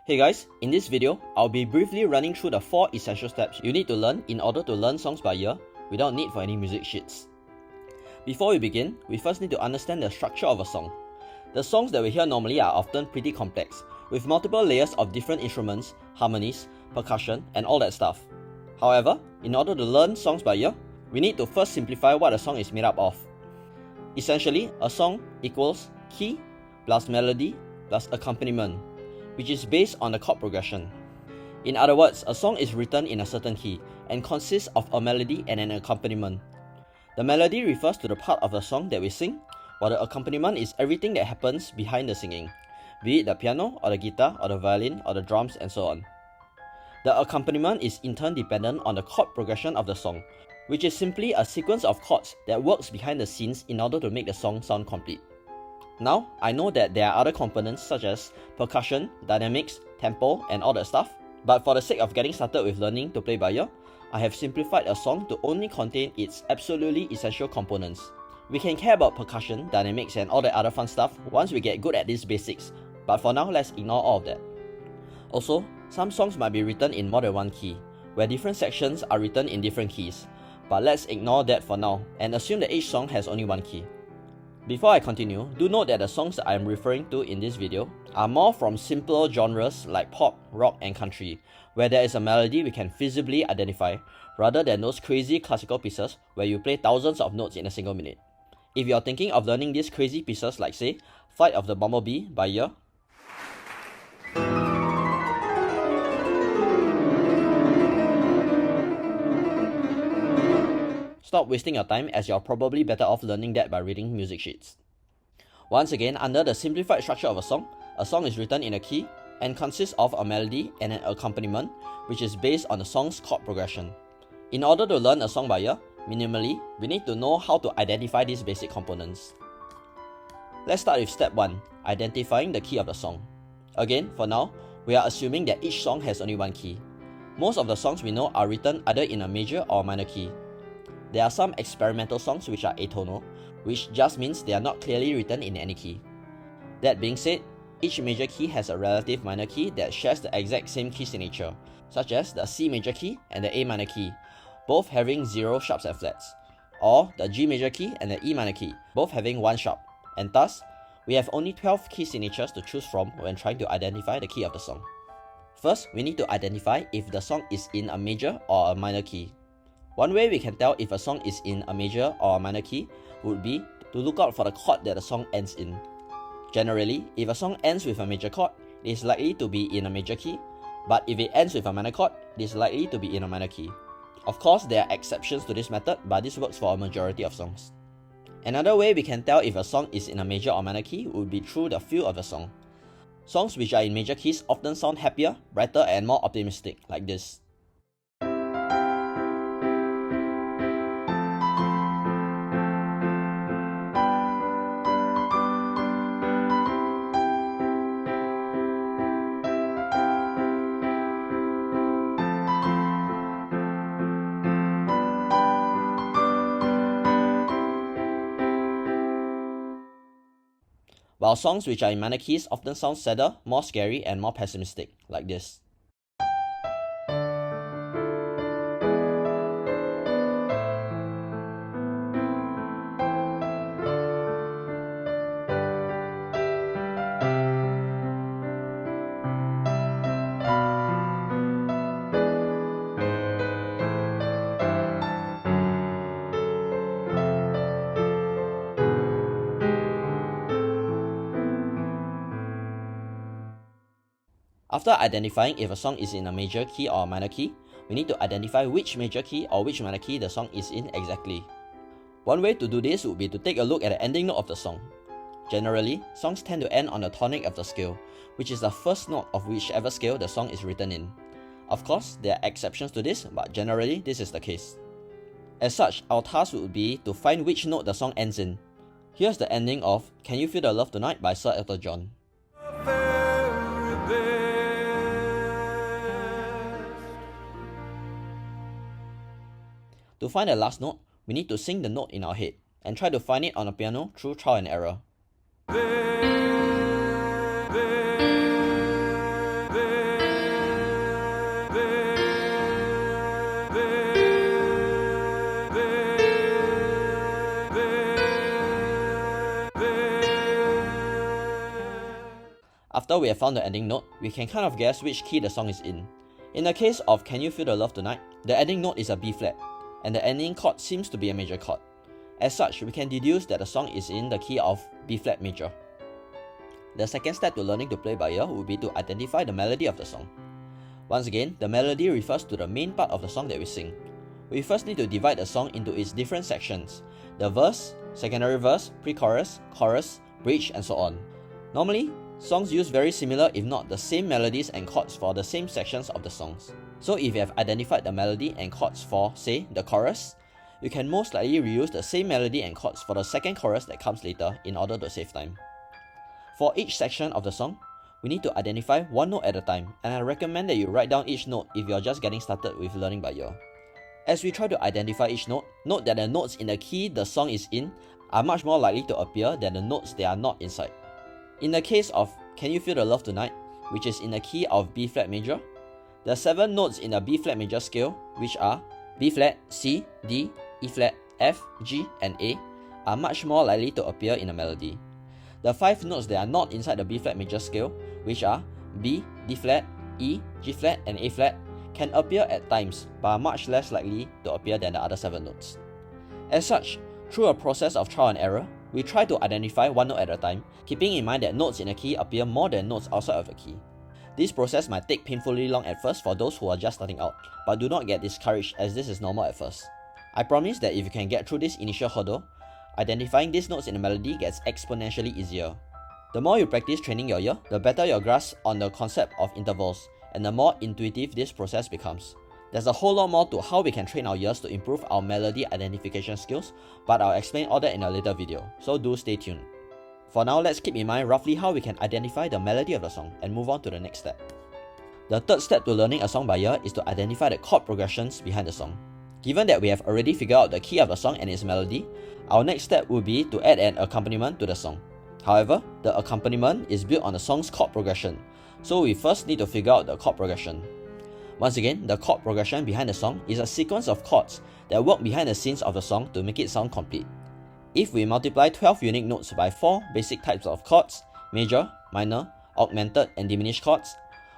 Hey guys, in this video, I'll be briefly running through the 4 essential steps you need to learn in order to learn songs by ear without need for any music sheets. Before we begin, we first need to understand the structure of a song. The songs that we hear normally are often pretty complex, with multiple layers of different instruments, harmonies, percussion, and all that stuff. However, in order to learn songs by ear, we need to first simplify what a song is made up of. Essentially, a song equals key plus melody plus accompaniment, which is based on the chord progression. In other words, a song is written in a certain key and consists of a melody and an accompaniment. The melody refers to the part of the song that we sing, while the accompaniment is everything that happens behind the singing, be it the piano or the guitar or the violin or the drums and so on. The accompaniment is in turn dependent on the chord progression of the song, which is simply a sequence of chords that works behind the scenes in order to make the song sound complete. Now, I know that there are other components such as percussion, dynamics, tempo, and all that stuff, but for the sake of getting started with learning to play by ear, I have simplified a song to only contain its absolutely essential components. We can care about percussion, dynamics, and all that other fun stuff once we get good at these basics, but for now, let's ignore all of that. Also, some songs might be written in more than one key, where different sections are written in different keys, but let's ignore that for now and assume that each song has only one key. Before I continue, do note that the songs that I am referring to in this video are more from simpler genres like pop, rock, and country, where there is a melody we can feasibly identify, rather than those crazy classical pieces where you play thousands of notes in a single minute. If you are thinking of learning these crazy pieces like say, Flight of the Bumblebee by ear, stop wasting your time, as you're probably better off learning that by reading music sheets. Once again, under the simplified structure of a song is written in a key and consists of a melody and an accompaniment, which is based on the song's chord progression. In order to learn a song by ear, minimally, we need to know how to identify these basic components. Let's start with step 1, identifying the key of the song. Again, for now, we are assuming that each song has only one key. Most of the songs we know are written either in a major or minor key. There are some experimental songs which are atonal, which just means they are not clearly written in any key. That being said, each major key has a relative minor key that shares the exact same key signature, such as the C major key and the A minor key, both having 0 sharps and flats, or the G major key and the E minor key, both having 1 sharp, and thus, we have only 12 key signatures to choose from when trying to identify the key of the song. First, we need to identify if the song is in a major or a minor key. One way we can tell if a song is in a major or a minor key would be to look out for the chord that the song ends in. Generally, if a song ends with a major chord, it is likely to be in a major key, but if it ends with a minor chord, it is likely to be in a minor key. Of course, there are exceptions to this method, but this works for a majority of songs. Another way we can tell if a song is in a major or minor key would be through the feel of the song. Songs which are in major keys often sound happier, brighter, and more optimistic, like this. While songs which are in minor keys often sound sadder, more scary, and more pessimistic, like this. After identifying if a song is in a major key or a minor key, we need to identify which major key or which minor key the song is in exactly. One way to do this would be to take a look at the ending note of the song. Generally, songs tend to end on the tonic of the scale, which is the first note of whichever scale the song is written in. Of course, there are exceptions to this, but generally this is the case. As such, our task would be to find which note the song ends in. Here's the ending of Can You Feel the Love Tonight by Sir Elton John. To find the last note, we need to sing the note in our head and try to find it on the piano through trial and error. After we have found the ending note, we can kind of guess which key the song is in. In the case of Can You Feel the Love Tonight, the ending note is a B flat, and the ending chord seems to be a major chord. As such, we can deduce that the song is in the key of B flat major. The second step to learning to play by ear would be to identify the melody of the song. Once again, the melody refers to the main part of the song that we sing. We first need to divide the song into its different sections: the verse, secondary verse, pre-chorus, chorus, bridge, and so on. Normally, songs use very similar if not the same melodies and chords for the same sections of the songs. So if you have identified the melody and chords for, say, the chorus, you can most likely reuse the same melody and chords for the second chorus that comes later in order to save time. For each section of the song, we need to identify one note at a time, and I recommend that you write down each note if you are just getting started with learning by ear. As we try to identify each note, note that the notes in the key the song is in are much more likely to appear than the notes they are not inside. In the case of Can You Feel the Love Tonight, which is in the key of B flat major, the 7 notes in the B flat major scale, which are B flat, C, D, E flat, F, G, and A, are much more likely to appear in a melody. The 5 notes that are not inside the B flat major scale, which are B, D flat, E, G flat, and A flat, can appear at times but are much less likely to appear than the other 7 notes. As such, through a process of trial and error, we try to identify one note at a time, keeping in mind that notes in a key appear more than notes outside of the key. This process might take painfully long at first for those who are just starting out, but do not get discouraged as this is normal at first. I promise that if you can get through this initial hurdle, identifying these notes in the melody gets exponentially easier. The more you practice training your ear, the better your grasp on the concept of intervals, and the more intuitive this process becomes. There's a whole lot more to how we can train our ears to improve our melody identification skills, but I'll explain all that in a later video, so do stay tuned. For now, let's keep in mind roughly how we can identify the melody of the song and move on to the next step. The third step to learning a song by ear is to identify the chord progressions behind the song. Given that we have already figured out the key of the song and its melody, our next step would be to add an accompaniment to the song. However, the accompaniment is built on the song's chord progression, so we first need to figure out the chord progression. Once again, the chord progression behind the song is a sequence of chords that work behind the scenes of the song to make it sound complete. If we multiply 12 unique notes by 4 basic types of chords, major, minor, augmented, and diminished chords,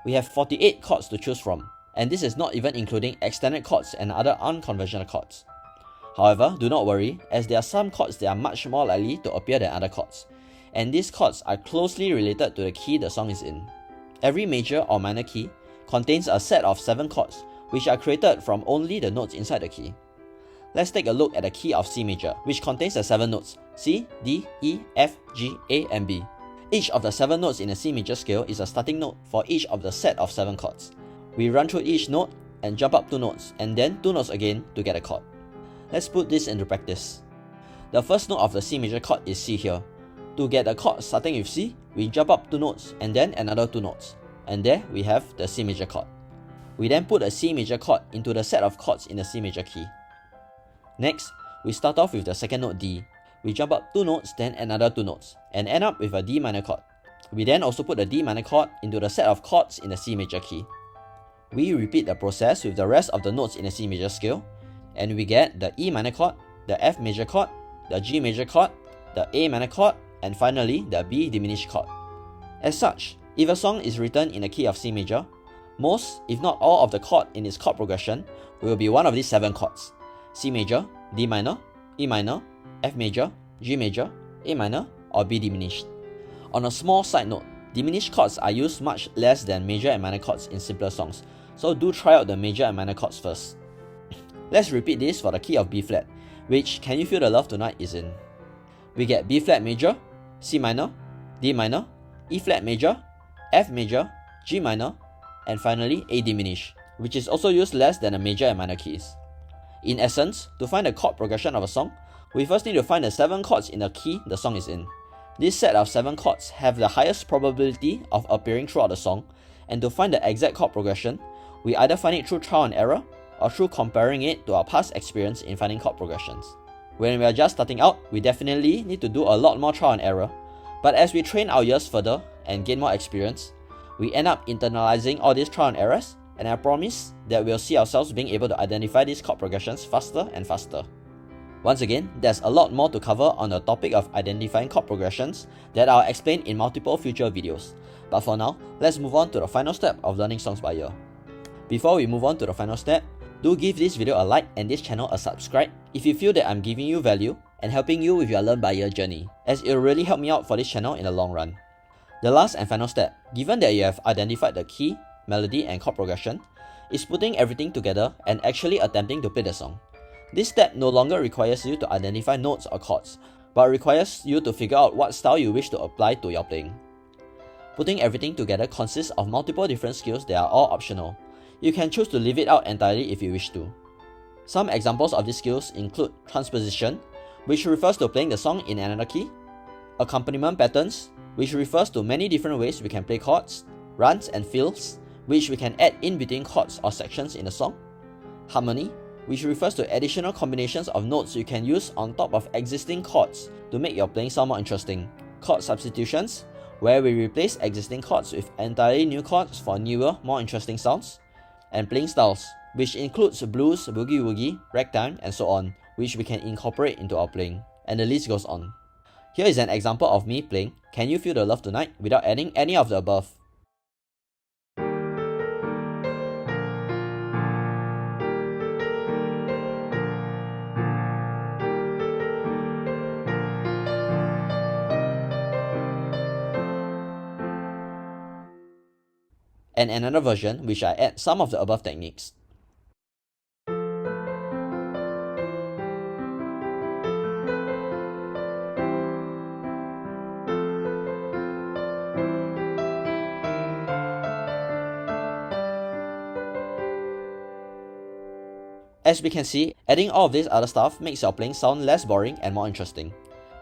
we have 48 chords to choose from, and this is not even including extended chords and other unconventional chords. However, do not worry, as there are some chords that are much more likely to appear than other chords, and these chords are closely related to the key the song is in. Every major or minor key contains a set of 7 chords, which are created from only the notes inside the key. Let's take a look at the key of C major, which contains the 7 notes C, D, E, F, G, A, and B. Each of the 7 notes in the C major scale is a starting note for each of the set of 7 chords. We run through each note and jump up 2 notes, and then 2 notes again to get a chord. Let's put this into practice. The first note of the C major chord is C here. To get a chord starting with C, we jump up 2 notes and then another 2 notes. And there we have the C major chord. We then put a C major chord into the set of chords in the C major key. Next, we start off with the second note D. We jump up 2 notes, then another 2 notes, and end up with a D minor chord. We then also put the D minor chord into the set of chords in the C major key. We repeat the process with the rest of the notes in the C major scale, and we get the E minor chord, the F major chord, the G major chord, the A minor chord, and finally the B diminished chord. As such, if a song is written in the key of C major, most, if not all of the chord in its chord progression will be one of these 7 chords: C major, D minor, E minor, F major, G major, A minor, or B diminished. On a small side note, diminished chords are used much less than major and minor chords in simpler songs, so do try out the major and minor chords first. Let's repeat this for the key of B flat, which Can You Feel the Love Tonight is in. We get B flat major, C minor, D minor, E flat major, F major, G minor, and finally A diminished, which is also used less than the major and minor keys. In essence, to find the chord progression of a song, we first need to find the 7 chords in the key the song is in. This set of 7 chords have the highest probability of appearing throughout the song, and to find the exact chord progression, we either find it through trial and error or through comparing it to our past experience in finding chord progressions. When we are just starting out, we definitely need to do a lot more trial and error, but as we train our ears further and gain more experience, we end up internalizing all these trial and errors, and I promise that we'll see ourselves being able to identify these chord progressions faster and faster. Once again, there's a lot more to cover on the topic of identifying chord progressions that I'll explain in multiple future videos, But for now, let's move on to the final step of learning songs by ear. Before we move on to the final step, do give this video a like and this channel a subscribe if you feel that I'm giving you value and helping you with your learn by ear journey, as it will really help me out for this channel in the long run. The last and final step, given that you have identified the key, melody and chord progression, is putting everything together and actually attempting to play the song. This step no longer requires you to identify notes or chords, but requires you to figure out what style you wish to apply to your playing. Putting everything together consists of multiple different skills that are all optional. You can choose to leave it out entirely if you wish to. Some examples of these skills include transposition, which refers to playing the song in another key, accompaniment patterns, which refers to many different ways we can play chords, runs and fills, which we can add in between chords or sections in a song, harmony, which refers to additional combinations of notes you can use on top of existing chords to make your playing sound more interesting, chord substitutions, where we replace existing chords with entirely new chords for newer, more interesting sounds, and playing styles, which includes blues, boogie-woogie, ragtime, and so on, which we can incorporate into our playing, and the list goes on. Here is an example of me playing Can You Feel the Love Tonight without adding any of the above. And another version which I add some of the above techniques. As we can see, adding all of this other stuff makes your playing sound less boring and more interesting.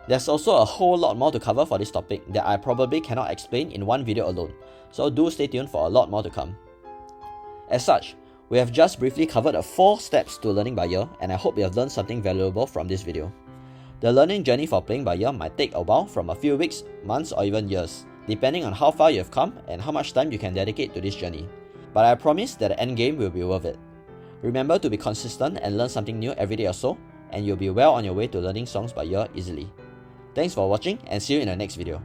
There's also a whole lot more to cover for this topic that I probably cannot explain in one video alone, so do stay tuned for a lot more to come. As such, we have just briefly covered the 4 steps to learning by ear, and I hope you have learned something valuable from this video. The learning journey for playing by ear might take a while, from a few weeks, months or even years, depending on how far you have come and how much time you can dedicate to this journey. But I promise that the end game will be worth it. Remember to be consistent and learn something new every day or so, and you'll be well on your way to learning songs by ear easily. Thanks for watching and see you in the next video.